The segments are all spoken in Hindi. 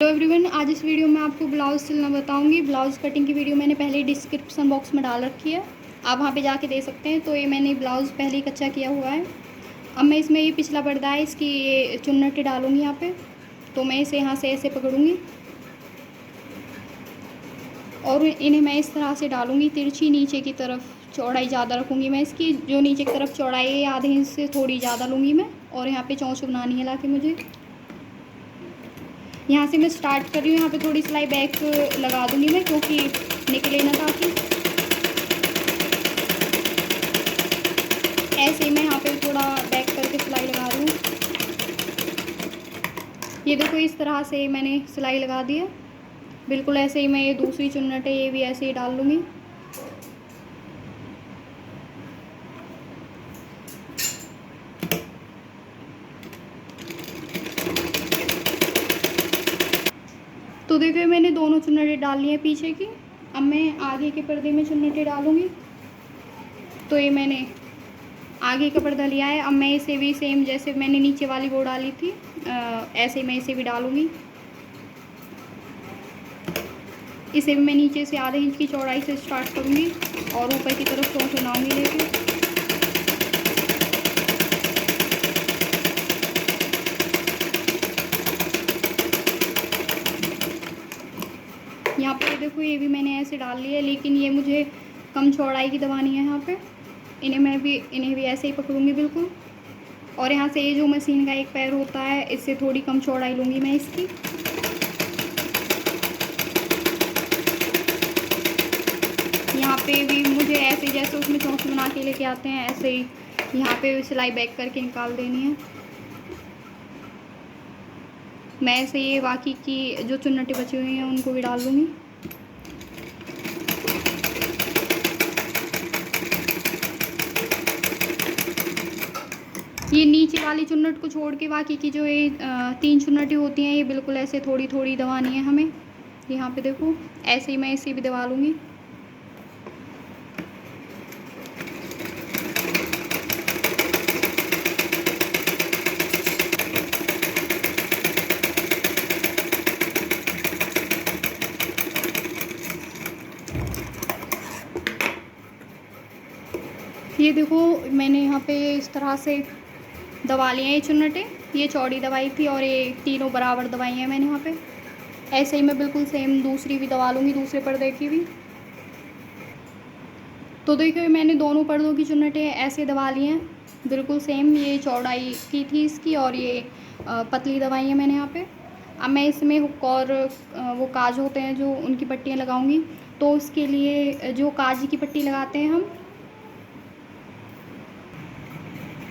हेलो एवरीवन, आज इस वीडियो में आपको ब्लाउज़ सिलना बताऊंगी। ब्लाउज़ कटिंग की वीडियो मैंने पहले ही डिस्क्रिप्शन बॉक्स में डाल रखी है, आप वहां पे जाके दे सकते हैं। तो ये मैंने ब्लाउज़ पहले ही कच्चा किया हुआ है। अब मैं इसमें ये पिछला पर्दा है, इसकी ये चुन्नटें डालूंगी यहाँ पे। तो मैं इसे यहाँ से ऐसे पकड़ूंगी और इन्हें मैं इस तरह से डालूंगी तिरछी। नीचे की तरफ चौड़ाई ज़्यादा रखूँगी मैं इसकी, जो नीचे की तरफ चौड़ाई है आधे इंच से थोड़ी ज़्यादा लूँगी मैं। और यहाँ पर चौंच बनानी है लाके मुझे। यहाँ से मैं स्टार्ट कर रही हूँ, यहाँ पे थोड़ी सिलाई बैक लगा दूँगी मैं, क्योंकि निकले ना ताकि। ऐसे ही मैं यहाँ पे थोड़ा बैक करके सिलाई लगा रही हूँ। ये देखो, इस तरह से मैंने सिलाई लगा दी है। बिल्कुल ऐसे ही मैं ये दूसरी चुन्नट है, ये भी ऐसे ही डाल लूँगी। तो देखिए, मैंने दोनों चुन्नटें डाल ली हैं पीछे की। अब मैं आगे के पर्दे में चुन्नटें डालूँगी। तो ये मैंने आगे का पर्दा लिया है। अब मैं इसे भी सेम जैसे मैंने नीचे वाली वो डाली थी, ऐसे ही मैं इसे भी डालूँगी। इसे भी मैं नीचे से आधे इंच की चौड़ाई से स्टार्ट करूँगी और ऊपर की तरफ चौंच बनाऊँगी लेके। यहाँ पे देखो, ये भी मैंने ऐसे डाल लिया है, लेकिन ये मुझे कम चौड़ाई की दबानी है यहाँ पे। इन्हें भी ऐसे ही पकड़ूँगी बिल्कुल। और यहाँ से ये जो मशीन का एक पैर होता है, इससे थोड़ी कम चौड़ाई लूँगी मैं इसकी। यहाँ पे भी मुझे ऐसे जैसे उसमें चौंच बना के लेके आते हैं, ऐसे ही यहाँ पे सिलाई बैक करके निकाल देनी है। मैं ऐसे ये बाकी की जो चुन्नटें बची हुई हैं उनको भी डाल दूँगी। ये नीचे वाली चुन्नट को छोड़ के बाकी की जो ये 3 चुन्नटें होती हैं, ये बिल्कुल ऐसे थोड़ी थोड़ी दबानी है हमें। यहाँ पे देखो, ऐसे ही मैं इसे भी दबा लूँगी। ये देखो, मैंने यहाँ पे इस तरह से दबा लिए हैं ये चुन्नटें। ये चौड़ी दबाई थी और ये तीनों बराबर दबाई हैं मैंने यहाँ पे। ऐसे ही मैं बिल्कुल सेम दूसरी भी दबा लूँगी, दूसरे पर्दे की भी। तो देखिए, मैंने दोनों पर्दों की चुन्नटें ऐसे दबा ली हैं बिल्कुल सेम। ये चौड़ाई की थी इसकी और ये पतली दबाई है मैंने यहाँ पे। अब मैं इसमें हुक और वो काज होते हैं जो, उनकी पट्टियाँ लगाऊंगी। तो उसके लिए जो काज की पट्टी लगाते हैं हम,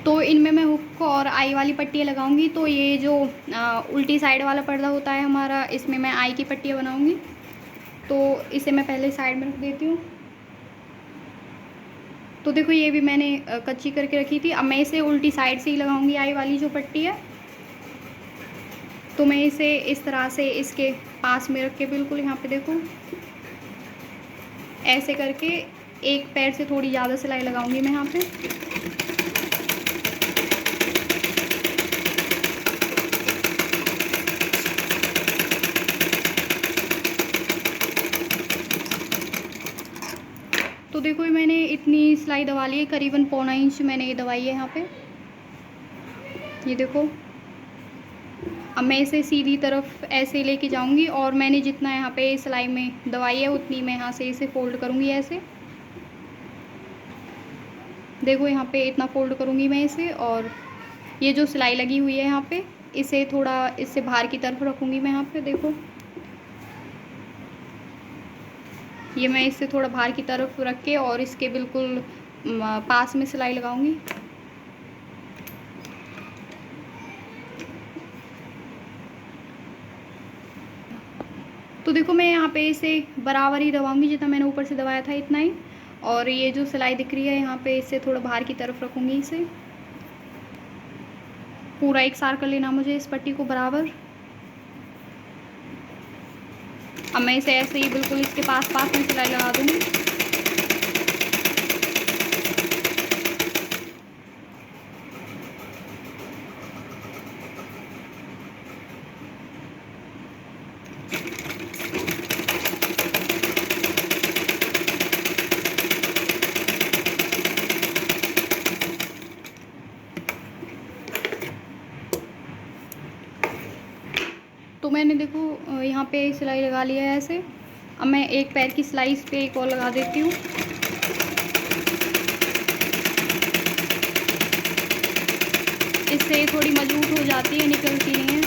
तो इनमें मैं हुक और आई वाली पट्टियाँ लगाऊंगी। तो ये जो उल्टी साइड वाला पर्दा होता है हमारा, इसमें मैं आई की पट्टियाँ बनाऊंगी। तो इसे मैं पहले साइड में रख देती हूँ। तो देखो, ये भी मैंने कच्ची करके रखी थी। अब मैं इसे उल्टी साइड से ही लगाऊंगी, आई वाली जो पट्टी है। तो मैं इसे इस तरह से इसके पास में रख के बिल्कुल यहाँ पे देखो, ऐसे करके एक पैर से थोड़ी ज़्यादा सिलाई लगाऊंगी मैं यहाँ पे। तो देखो, मैंने इतनी सिलाई दबा ली है, करीबन पौना इंच मैंने ये दबाई है यहाँ पे। ये देखो, अब मैं इसे सीधी तरफ ऐसे लेके जाऊंगी और मैंने जितना यहाँ पे सिलाई में दबाई है उतनी मैं यहाँ से इसे फोल्ड करूँगी ऐसे। देखो, यहाँ पे इतना फोल्ड करूँगी मैं इसे। और ये जो सिलाई लगी हुई है यहाँ पे, इसे थोड़ा इससे बाहर की तरफ रखूँगी मैं यहाँ पे। देखो, ये मैं इससे थोड़ा बाहर की तरफ रख के और इसके बिल्कुल पास में सिलाई लगाऊंगी। तो देखो, मैं यहाँ पे इसे बराबर ही दबाऊंगी, जितना मैंने ऊपर से दबाया था इतना ही। और ये जो सिलाई दिख रही है यहाँ पे, इससे थोड़ा बाहर की तरफ रखूँगी इसे। पूरा एक सार कर लेना मुझे इस पट्टी को बराबर। अब मैं इसे ऐसे ही बिल्कुल इसके पास पास में सिलाई लगा दूँगी। मैंने देखो यहाँ पे सिलाई लगा लिया है ऐसे। अब मैं एक पैर की सिलाई इस पे एक और लगा देती हूँ। इससे थोड़ी मजबूत हो जाती है, निकलती नहीं है।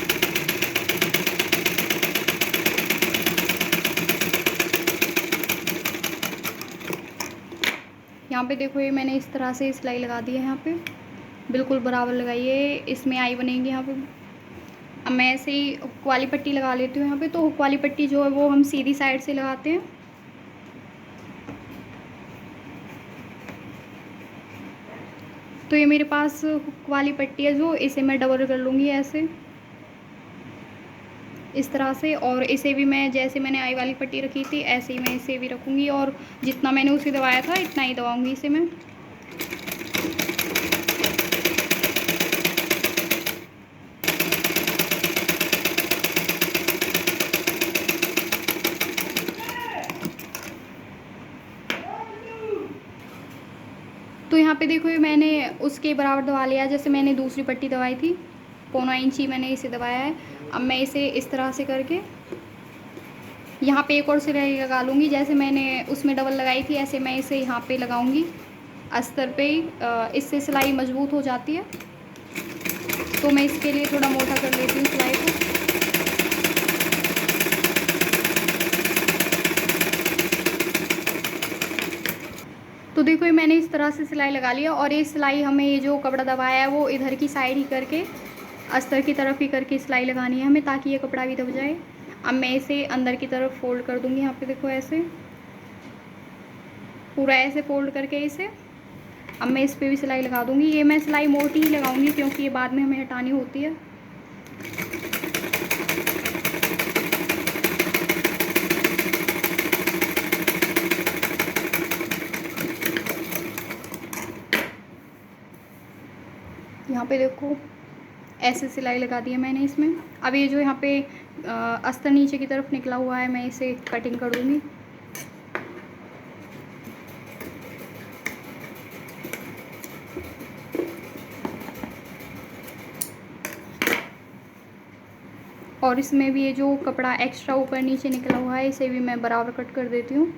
यहाँ पे देखो ये मैंने इस तरह से सिलाई लगा दी है। यहाँ पे बिल्कुल बराबर लगाइए, इसमें आई बनेगी यहाँ पे। अब मैं ऐसे ही हुक वाली पट्टी लगा लेती हूँ यहाँ पे। तो हुक वाली पट्टी जो है वो हम सीधी साइड से लगाते हैं। तो ये मेरे पास हुक वाली पट्टी है जो, इसे मैं डबल कर लूँगी ऐसे, इस तरह से। और इसे भी मैं जैसे मैंने आई वाली पट्टी रखी थी ऐसे ही मैं इसे भी रखूँगी, और जितना मैंने उसे दबाया था इतना ही दबाऊँगी इसे मैं। तो यहाँ पे देखो ये मैंने उसके बराबर दबा लिया, जैसे मैंने दूसरी पट्टी दबाई थी, 1.25 इंची मैंने इसे दबाया है। अब मैं इसे इस तरह से करके यहाँ पे एक और सिलाई लगा लूँगी। जैसे मैंने उसमें डबल लगाई थी ऐसे मैं इसे यहाँ पे लगाऊँगी अस्तर पे ही। इससे सिलाई मजबूत हो जाती है। तो मैं इसके लिए थोड़ा मोटा कर लेती हूँ सिलाई को। तो देखो ये मैंने इस तरह से सिलाई लगा लिया, और ये सिलाई हमें ये जो कपड़ा दबाया है वो इधर की साइड ही करके, अस्तर की तरफ ही करके सिलाई लगानी है हमें, ताकि ये कपड़ा भी दब जाए। अब मैं इसे अंदर की तरफ फोल्ड कर दूँगी। यहाँ पे देखो ऐसे पूरा ऐसे फोल्ड करके इसे, अब मैं इस पे भी सिलाई लगा दूँगी। ये मैं सिलाई मोटी ही लगाऊँगी क्योंकि ये बाद में हमें हटानी होती है। यहाँ पे देखो ऐसे सिलाई लगा दी है मैंने इसमें। अब ये जो यहाँ पे अस्तर नीचे की तरफ निकला हुआ है मैं इसे कटिंग कर दूँगी। और इसमें भी ये जो कपड़ा एक्स्ट्रा ऊपर नीचे निकला हुआ है इसे भी मैं बराबर कट कर देती हूँ।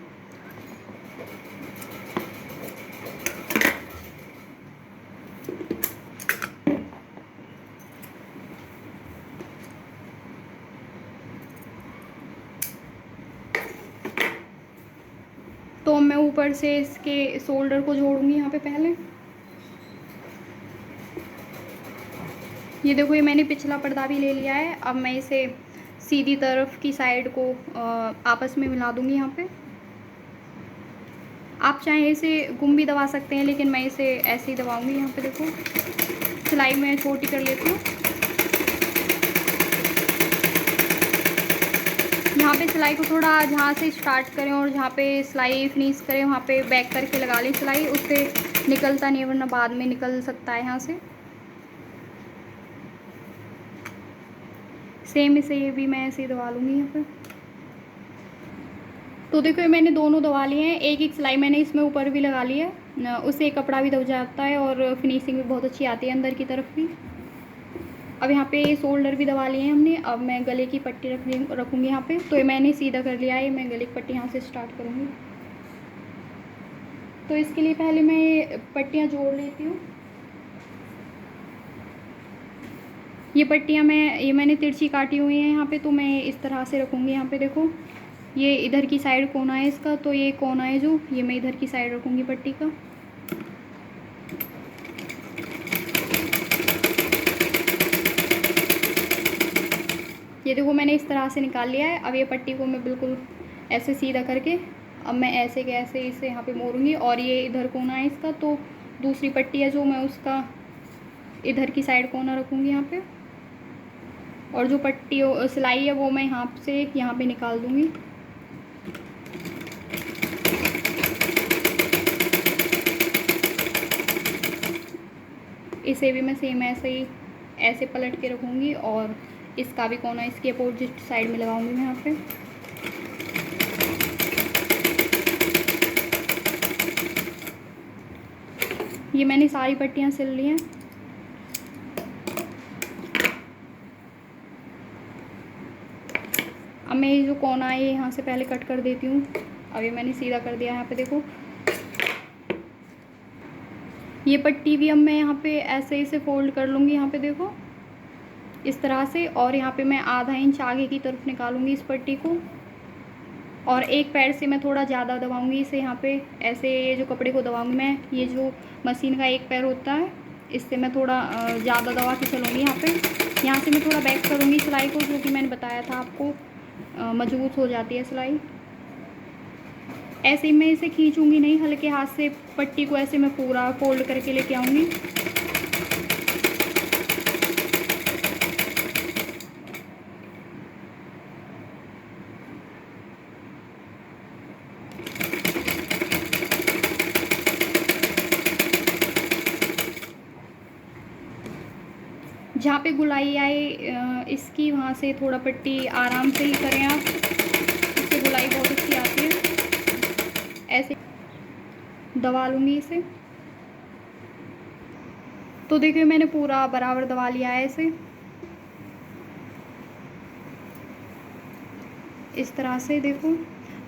तो मैं ऊपर से इसके शोल्डर को जोड़ूंगी यहाँ पे पहले। ये देखो ये मैंने पिछला पर्दा भी ले लिया है। अब मैं इसे सीधी तरफ की साइड को आपस में मिला दूंगी यहाँ पे। आप चाहें इसे गुम भी दबा सकते हैं, लेकिन मैं इसे ऐसे ही दबाऊंगी। यहाँ पे देखो सिलाई मैं छोटी कर लेती हूँ। यहाँ पे सिलाई को थोड़ा जहाँ से स्टार्ट करें और जहाँ पे सिलाई फिनिश करें वहाँ पे बैक करके लगा लें सिलाई, उससे निकलता नहीं, वरना बाद में निकल सकता है यहाँ से। सेम इसे ये भी मैं ऐसे ही दबा लूँगी यहाँ पे। तो देखो ये मैंने दोनों दबा लिए हैं। एक एक सिलाई मैंने इसमें ऊपर भी लगा ली है, उससे कपड़ा भी दब जाता है और फिनिशिंग भी बहुत अच्छी आती है अंदर की तरफ भी। अब यहाँ पे शोल्डर भी दबा लिए हैं हमने। अब मैं गले की पट्टी रखूँगी यहाँ पे। तो ये मैंने सीधा कर लिया है, मैं गले की पट्टी यहाँ से स्टार्ट करूँगी। तो इसके लिए पहले मैं ये पट्टियाँ जोड़ लेती हूँ। ये पट्टियाँ ये मैंने तिरछी काटी हुई हैं यहाँ पे, तो मैं इस तरह से रखूँगी। यहाँ पे देखो ये इधर की साइड कोना है इसका, तो ये कोना है जो, ये मैं इधर की साइड रखूँगी पट्टी का। ये देखो मैंने इस तरह से निकाल लिया है। अब ये पट्टी को मैं बिल्कुल ऐसे सीधा करके, अब मैं ऐसे के ऐसे इसे यहाँ पे मोड़ूंगी। और ये इधर कोना है इसका, तो दूसरी पट्टी है जो, मैं उसका इधर की साइड कोना रखूँगी यहाँ पे। और जो पट्टी सिलाई है वो मैं यहाँ से यहाँ पे निकाल दूँगी। इसे भी मैं सेम ऐसे ही ऐसे पलट के रखूँगी, और इसका भी कोना इसके अपोजिट साइड में लगाऊंगी मैं यहाँ पे। ये मैंने सारी पट्टियाँ सिल ली हैं। अब मैं ये जो कोना है यहाँ से पहले कट कर देती हूँ। अब ये मैंने सीधा कर दिया। यहाँ पे देखो ये पट्टी भी अब मैं यहाँ पे ऐसे इसे फोल्ड कर लूँगी। यहाँ पे देखो इस तरह से, और यहाँ पे मैं आधा इंच आगे की तरफ निकालूंगी इस पट्टी को, और एक पैर से मैं थोड़ा ज़्यादा दबाऊंगी इसे। यहाँ पे ऐसे ये जो कपड़े को दबाऊंगी मैं, ये जो मशीन का एक पैर होता है इससे मैं थोड़ा ज़्यादा दबा के चलूँगी। यहाँ से मैं थोड़ा बैक करूँगी सिलाई को, क्योंकि मैंने बताया था आपको मजबूत हो जाती है सिलाई। ऐसे ही मैं इसे खींचूँगी नहीं, हल्के हाथ से पट्टी को ऐसे मैं पूरा फोल्ड करके लेके आऊँगी। जहाँ पे गुलाई आए इसकी वहाँ से थोड़ा पट्टी आराम से ही करें आप, इससे गुलाई बहुत अच्छी आती है। ऐसे दबा लूँगी इसे। तो देखिए मैंने पूरा बराबर दबा लिया है इसे इस तरह से। देखो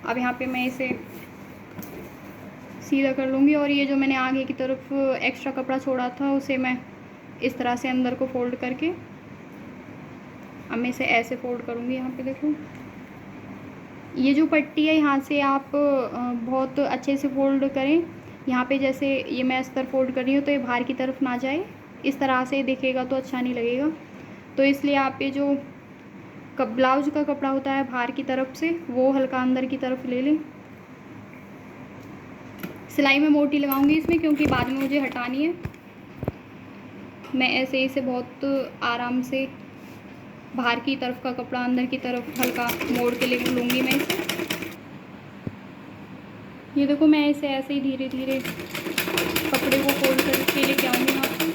अब यहाँ पे मैं इसे सीधा कर लूँगी, और ये जो मैंने आगे की तरफ एक्स्ट्रा कपड़ा छोड़ा था उसे मैं इस तरह से अंदर को फोल्ड करके अब मैं इसे ऐसे फोल्ड करूँगी। यहाँ पे देखो ये जो पट्टी है यहाँ से आप बहुत अच्छे से फोल्ड करें। यहाँ पे जैसे ये मैं अस्तर फोल्ड कर रही हूँ तो ये बाहर की तरफ ना जाए, इस तरह से दिखेगा तो अच्छा नहीं लगेगा। तो इसलिए आप ये जो ब्लाउज का कपड़ा होता है बाहर की तरफ से वो हल्का अंदर की तरफ ले लें। सिलाई मैं मोटी लगाऊंगी इसमें, क्योंकि बाद में मुझे हटानी है। मैं ऐसे इसे बहुत आराम से बाहर की तरफ का कपड़ा अंदर की तरफ हल्का मोड़ के ले लूँगी मैं इसे। ये देखो मैं इसे ऐसे ही धीरे धीरे कपड़े को फोल्ड करके लेके आऊँगी यहाँ पे।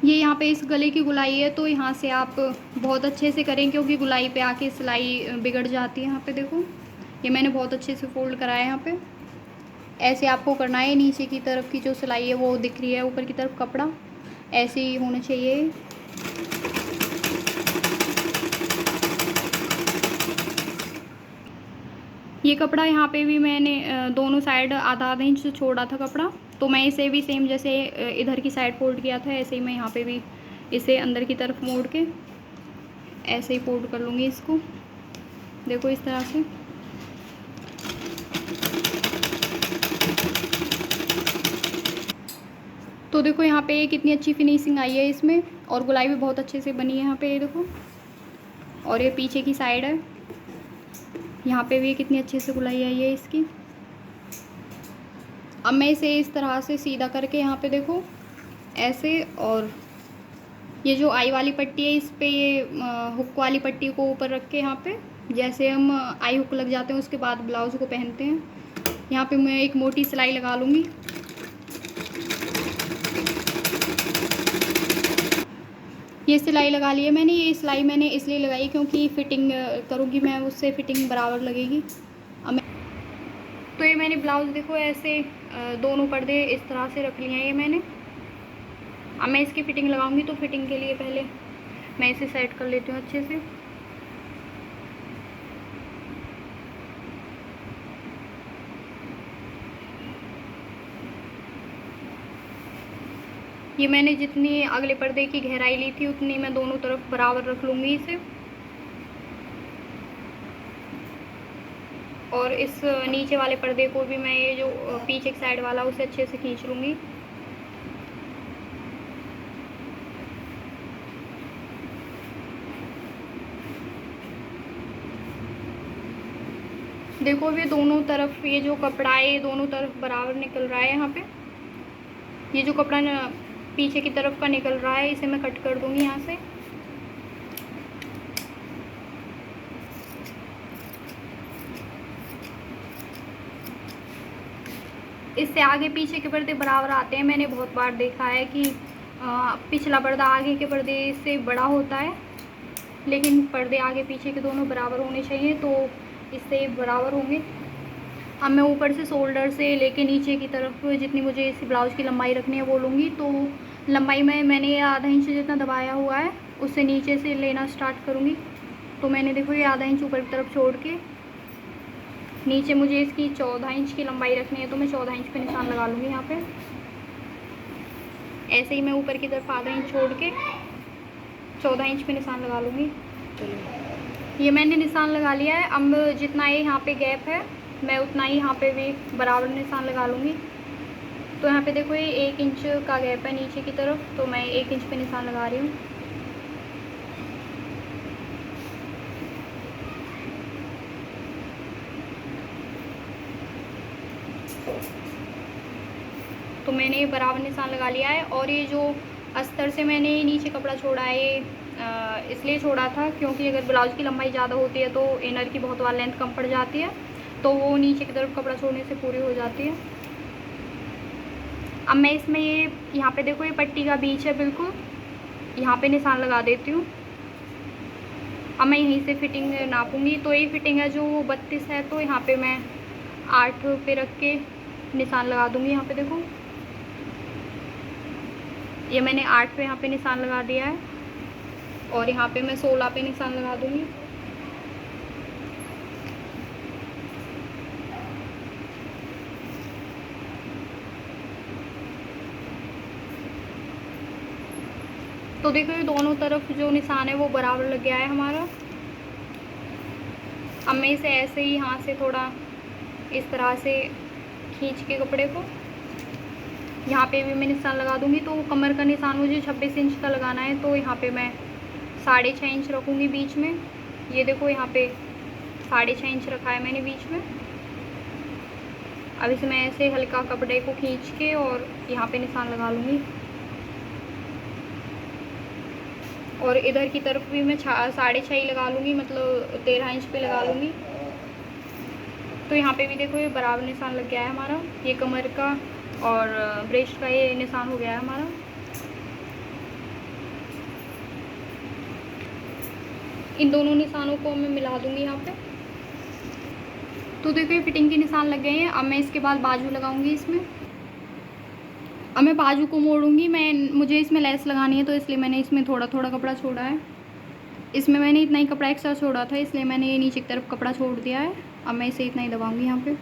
ये यहाँ पे इस गले की गुलाई है तो यहाँ से आप बहुत अच्छे से करें, क्योंकि गुलाई पे आके सिलाई बिगड़ जाती है। यहाँ पे देखो ये मैंने बहुत अच्छे से फोल्ड करा है। यहाँ पे ऐसे आपको करना है। नीचे की तरफ की जो सिलाई है वो दिख रही है, ऊपर की तरफ कपड़ा ऐसे ही होना चाहिए। ये कपड़ा यहाँ पे भी मैंने दोनों साइड आधा आधा इंच छोड़ा था कपड़ा, तो मैं इसे भी सेम जैसे इधर की साइड फोल्ड किया था ऐसे ही मैं यहाँ पे भी इसे अंदर की तरफ मोड़ के ऐसे ही फोल्ड कर लूँगी इसको। देखो इस तरह से। तो देखो यहाँ पे कितनी अच्छी फिनिशिंग आई है इसमें, और गुलाई भी बहुत अच्छे से बनी है यहाँ पे। ये देखो, और ये पीछे की साइड है, यहाँ पे भी कितनी अच्छे से गुलाई आई है इसकी। अब मैं इसे इस तरह से सीधा करके यहाँ पे देखो ऐसे, और ये जो आई वाली पट्टी है इस पे ये हुक वाली पट्टी को ऊपर रख के यहाँ पे जैसे हम आई हुक लग जाते हैं उसके बाद ब्लाउज को पहनते हैं, यहाँ पे मैं एक मोटी सिलाई लगा लूँगी। ये सिलाई लगा ली है मैंने। ये सिलाई मैंने इसलिए लगाई क्योंकि फिटिंग करूँगी मैं, उससे फिटिंग बराबर लगेगी। अब मैं तो ये मैंने ब्लाउज़ देखो ऐसे दोनों पर्दे इस तरह से रख लिए हैं ये मैंने। अब मैं इसकी फ़िटिंग लगाऊंगी, तो फिटिंग के लिए पहले मैं इसे सेट कर लेती हूँ अच्छे से। ये मैंने जितनी अगले पर्दे की गहराई ली थी उतनी मैं दोनों तरफ बराबर रख लूँगी इसे, और इस नीचे वाले पर्दे को भी मैं ये जो पीछे की साइड वाला उसे अच्छे से खींच लूँगी। देखो ये दोनों तरफ ये जो कपड़ा है ये दोनों तरफ बराबर निकल रहा है। यहाँ पे ये जो कपड़ा पीछे की तरफ का निकल रहा है इसे मैं कट कर दूँगी यहाँ से। इससे आगे पीछे के पर्दे बराबर आते हैं। मैंने बहुत बार देखा है कि पिछला पर्दा आगे के पर्दे से बड़ा होता है, लेकिन पर्दे आगे पीछे के दोनों बराबर होने चाहिए, तो इससे बराबर होंगे। अब मैं ऊपर से शोल्डर से लेके नीचे की तरफ जितनी मुझे इस ब्लाउज़ की लंबाई रखनी है वो लूँगी। तो लंबाई में मैंने ये आधा इंच जितना दबाया हुआ है उससे नीचे से लेना स्टार्ट करूँगी। तो मैंने देखो ये आधा इंच ऊपर की तरफ छोड़ के नीचे मुझे इसकी 14 इंच की लंबाई रखनी है, तो मैं 14 इंच पे निशान लगा लूँगी यहाँ पे। ऐसे ही मैं ऊपर की तरफ आधा इंच छोड़ के 14 इंच पे निशान लगा लूँगी। ये मैंने निशान लगा लिया है। अब जितना ये यहाँ पे गैप है मैं उतना ही यहाँ पे भी बराबर निशान लगा लूँगी। तो यहाँ पे देखो ये 1 इंच का गैप है नीचे की तरफ, तो मैं 1 इंच पे निशान लगा रही हूँ। तो मैंने ये बराबर निशान लगा लिया है। और ये जो अस्तर से मैंने नीचे कपड़ा छोड़ा है ये इसलिए छोड़ा था क्योंकि अगर ब्लाउज़ की लंबाई ज़्यादा होती है तो इनर की बहुत बार लेंथ कम पड़ जाती है, तो वो नीचे की तरफ कपड़ा छोड़ने से पूरी हो जाती है। अब मैं इसमें ये यहाँ पे देखो ये पट्टी का बीच है, बिल्कुल यहाँ पे निशान लगा देती हूँ। अब मैं यहीं से फिटिंग नापूंगी। तो ये फिटिंग है जो 32 है, तो यहाँ पे मैं 8 पे रख के निशान लगा दूँगी। यहाँ पे देखो ये मैंने 8 पे यहाँ पे निशान लगा दिया है और यहाँ पे मैं 16 पे निशान लगा दूँगी। तो देखो ये दोनों तरफ जो निशान है वो बराबर लग गया है हमारा। अब मैं इसे ऐसे ही यहाँ से थोड़ा इस तरह से खींच के कपड़े को यहाँ पे भी मैं निशान लगा दूँगी। तो कमर का निशान मुझे 26 इंच का लगाना है, तो यहाँ पे मैं 6.5 इंच रखूँगी बीच में। ये देखो यहाँ पे 6.5 इंच रखा है मैंने बीच में। अब इसमें ऐसे हल्का कपड़े को खींच के और यहाँ पे निशान लगा लूँगी। और इधर की तरफ भी मैं 6.5 ही लगा लूँगी, मतलब 13 इंच पे लगा लूँगी। तो यहाँ पे भी देखो ये बराबर निशान लग गया है हमारा। ये कमर का और ब्रेस्ट का ये निशान हो गया है हमारा। इन दोनों निशानों को मैं मिला दूँगी यहाँ पे। तो देखो ये फिटिंग के निशान लग गए हैं। अब मैं इसके बाद बाजू लगाऊँगी इसमें। अब मैं बाजू को मोड़ूंगी। मुझे इसमें लेस लगानी है, तो इसलिए मैंने इसमें थोड़ा थोड़ा कपड़ा छोड़ा है। इसमें मैंने इतना ही कपड़ा एक्स्ट्रा छोड़ा था, इसलिए मैंने ये नीचे की तरफ कपड़ा छोड़ दिया है। अब मैं इसे इतना ही दबाऊंगी यहाँ पे।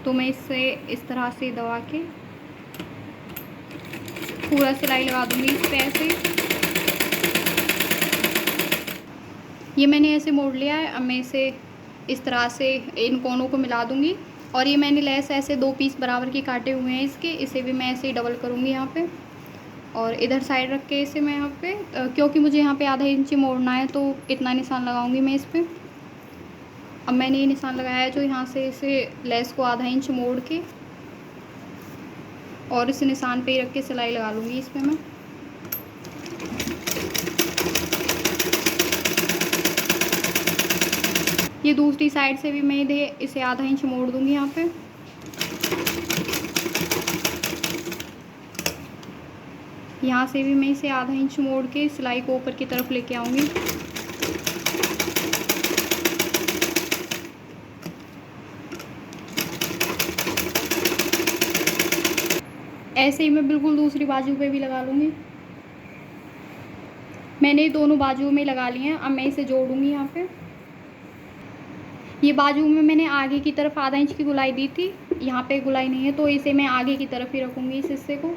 तो मैं इससे इस तरह से दबा के पूरा सिलाई लगा दूँगी इस पे ऐसे। ये मैंने ऐसे मोड़ लिया है। अब मैं इसे इस तरह से इन कोनों को मिला दूँगी। और ये मैंने लेस ऐसे 2 पीस बराबर के काटे हुए हैं इसके, इसे भी मैं ऐसे ही डबल करूँगी यहाँ पे। और इधर साइड रख के इसे मैं यहाँ पे क्योंकि मुझे यहाँ पे आधा इंच मोड़ना है, तो इतना निशान लगाऊंगी मैं इस पर। अब मैंने ये निशान लगाया है जो यहाँ से इसे लेस को आधा इंच मोड़ के और इस निशान पे ही रख के सिलाई लगा लूँगी इस पर मैं। ये दूसरी साइड से भी मैं इसे आधा इंच मोड़ दूँगी यहाँ पे। यहाँ से भी मैं इसे आधा इंच मोड़ के सिलाई को ऊपर की तरफ लेके आऊँगी। ऐसे ही मैं बिल्कुल दूसरी बाजू पे भी लगा लूँगी। मैंने दोनों बाजुओं में लगा लिए हैं। अब मैं इसे जोड़ूँगी यहाँ पे। ये बाजू में मैंने आगे की तरफ आधा इंच की गुलाई दी थी, यहाँ पे गुलाई नहीं है, तो इसे मैं आगे की तरफ ही रखूँगी इस हिस्से को।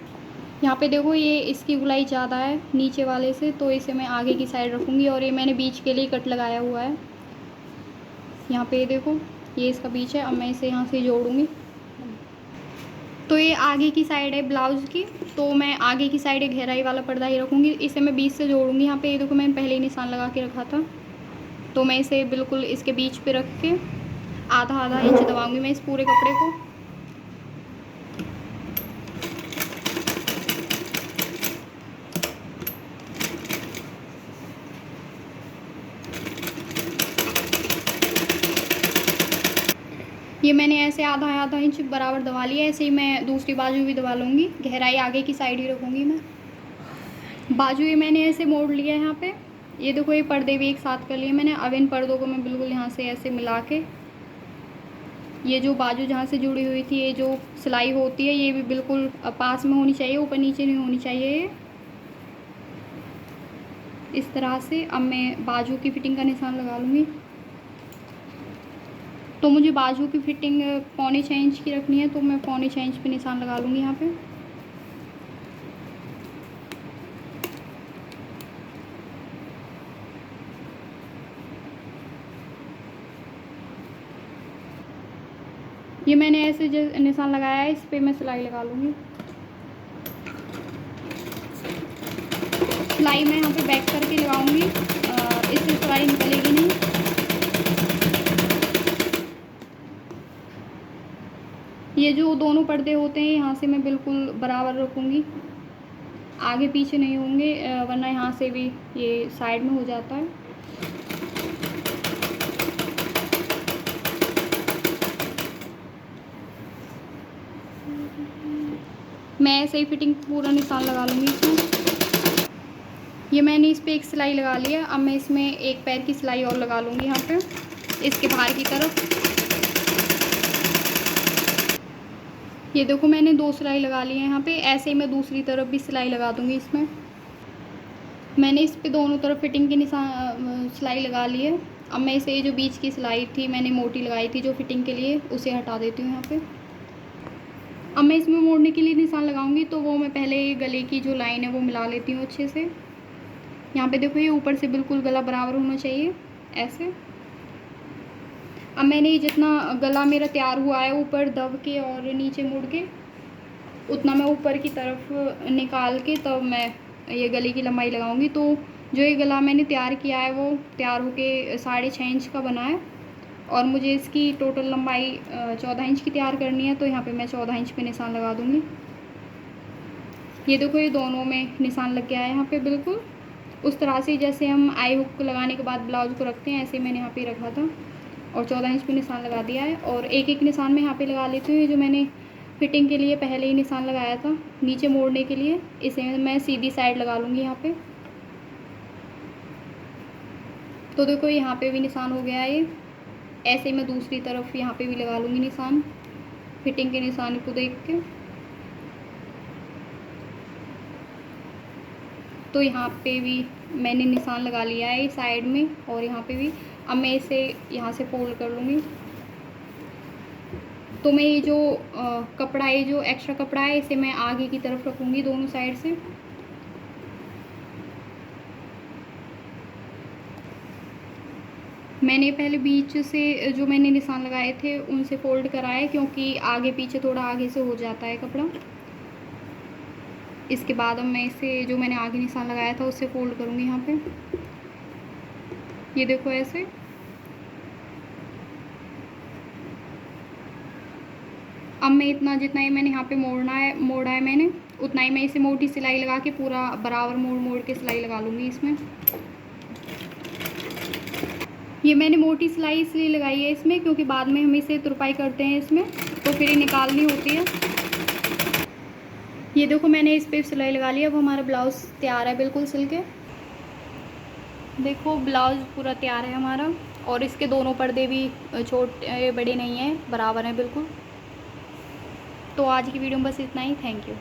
यहाँ पे देखो ये इसकी गुलाई ज़्यादा है नीचे वाले से, तो इसे मैं आगे की साइड रखूँगी। और ये मैंने बीच के लिए कट लगाया हुआ है यहाँ पे, देखो ये इसका बीच है। अब मैं इसे यहाँ से जोड़ूँगी। तो ये आगे की साइड है ब्लाउज़ की, तो मैं आगे की साइड एक गहराई वाला पर्दा ही रखूँगी। इसे मैं बीच से जोड़ूँगी यहाँ पे। ये देखो मैंने पहले ही निशान लगा के रखा था, तो मैं इसे बिल्कुल इसके बीच पे रख के आधा आधा इंच दबाऊँगी मैं इस पूरे कपड़े को। ये मैंने ऐसे आधा आधा इंच बराबर दबा लिया। ऐसे ही मैं दूसरी बाजू भी दबा लूँगी, गहराई आगे की साइड ही रखूँगी मैं। बाजू ये मैंने ऐसे मोड़ लिया है यहाँ पे। ये देखो ये पर्दे भी एक साथ कर लिए मैंने। अब इन पर्दों को मैं बिल्कुल यहाँ से ऐसे मिला के ये जो बाजू जहाँ से जुड़ी हुई थी, ये जो सिलाई होती है, ये भी बिल्कुल पास में होनी चाहिए, ऊपर नीचे नहीं होनी चाहिए। इस तरह से अब मैं बाजू की फिटिंग का निशान लगा लूँगी। तो मुझे बाजू की फिटिंग 1.25 इंच की रखनी है, तो मैं 1.25 इंच पे निशान लगा लूँगी यहाँ पे। ये मैंने ऐसे जो निशान लगाया है, इस पे मैं सिलाई लगा लूँगी। सिलाई मैं यहाँ पे बैक करके लगाऊंगी, इससे सिलाई निकलेगी नहीं। ये जो दोनों पर्दे होते हैं, यहाँ से मैं बिल्कुल बराबर रखूँगी, आगे पीछे नहीं होंगे, वरना यहाँ से भी ये साइड में हो जाता है। मैं ऐसे ही फिटिंग पूरा निशान लगा लूँगी इसमें। ये मैंने इस पे एक सिलाई लगा ली है। अब मैं इसमें एक पैर की सिलाई और लगा लूँगी यहाँ पे, इसके बाहर की तरफ। ये देखो मैंने 2 सिलाई लगा ली है यहाँ पे। ऐसे ही मैं दूसरी तरफ भी सिलाई लगा दूँगी इसमें। मैंने इस पे दोनों तरफ फिटिंग की निशान सिलाई लगा ली है। अब मैं इसे, जो बीच की सिलाई थी मैंने मोटी लगाई थी जो फिटिंग के लिए, उसे हटा देती हूँ यहाँ पे। अब मैं इसमें मोड़ने के लिए निशान लगाऊंगी, तो वो मैं पहले गले की जो लाइन है वो मिला लेती हूँ अच्छे से। यहाँ पे देखो, ये ऊपर से बिल्कुल गला बराबर होना चाहिए, ऐसे। अब मैंने ये जितना गला मेरा तैयार हुआ है ऊपर दब के और नीचे मुड़ के, उतना मैं ऊपर की तरफ निकाल के तब मैं ये गले की लंबाई लगाऊंगी। तो जो ये गला मैंने तैयार किया है वो तैयार होके 6.5 इंच का बना है, और मुझे इसकी टोटल लंबाई 14 इंच की तैयार करनी है। तो यहाँ पे मैं 14 इंच पे निशान लगा दूँगी। ये देखो, ये दोनों में निशान लग गया है यहाँ पे बिल्कुल उस तरह से जैसे हम आई हुक लगाने के बाद ब्लाउज को रखते हैं, ऐसे मैंने यहाँ पे रखा था और 14 इंच पे निशान लगा दिया है। और एक एक निशान मैं यहाँ पे लगा लेती हूँ। ये जो मैंने फिटिंग के लिए पहले ही निशान लगाया था नीचे मोड़ने के लिए, इसे मैं सीधी साइड लगा लूँगी यहाँ पे। तो देखो, यहाँ पे भी निशान हो गया है ये। ऐसे ही मैं दूसरी तरफ यहाँ पे भी लगा लूँगी निशान, फिटिंग के निशान को देख के। तो यहाँ पे भी मैंने निशान लगा लिया है साइड में, और यहाँ पे भी। अब मैं इसे यहाँ से फोल्ड कर लूँगी। तो मैं ये जो कपड़ा है, जो एक्स्ट्रा कपड़ा है, इसे मैं आगे की तरफ रखूँगी दोनों साइड से। मैंने पहले बीच से जो मैंने निशान लगाए थे उनसे फोल्ड करा है, क्योंकि आगे पीछे थोड़ा आगे से हो जाता है कपड़ा। इसके बाद अब मैं इसे, जो मैंने आगे निशान लगाया था उससे फोल्ड करूँगी यहाँ पे। ये देखो ऐसे। अब मैं इतना, जितना ही मैंने यहाँ पे मोड़ा है मैंने, उतना ही मैं इसे मोटी सिलाई लगा के पूरा बराबर मोड़ के सिलाई लगा लूँगी इसमें। ये मैंने मोटी सिलाई इसलिए लगाई है इसमें, क्योंकि बाद में हम इसे तुरपाई करते हैं इसमें, तो फिर ये निकालनी होती है। ये देखो, मैंने इस पे सिलाई लगा ली। अब हमारा ब्लाउज़ तैयार है बिल्कुल सिल के। देखो, ब्लाउज़ पूरा तैयार है हमारा, और इसके दोनों पर्दे भी छोटे बड़े नहीं हैं, बराबर हैं बिल्कुल। तो आज की वीडियो में बस इतना ही। Thank you.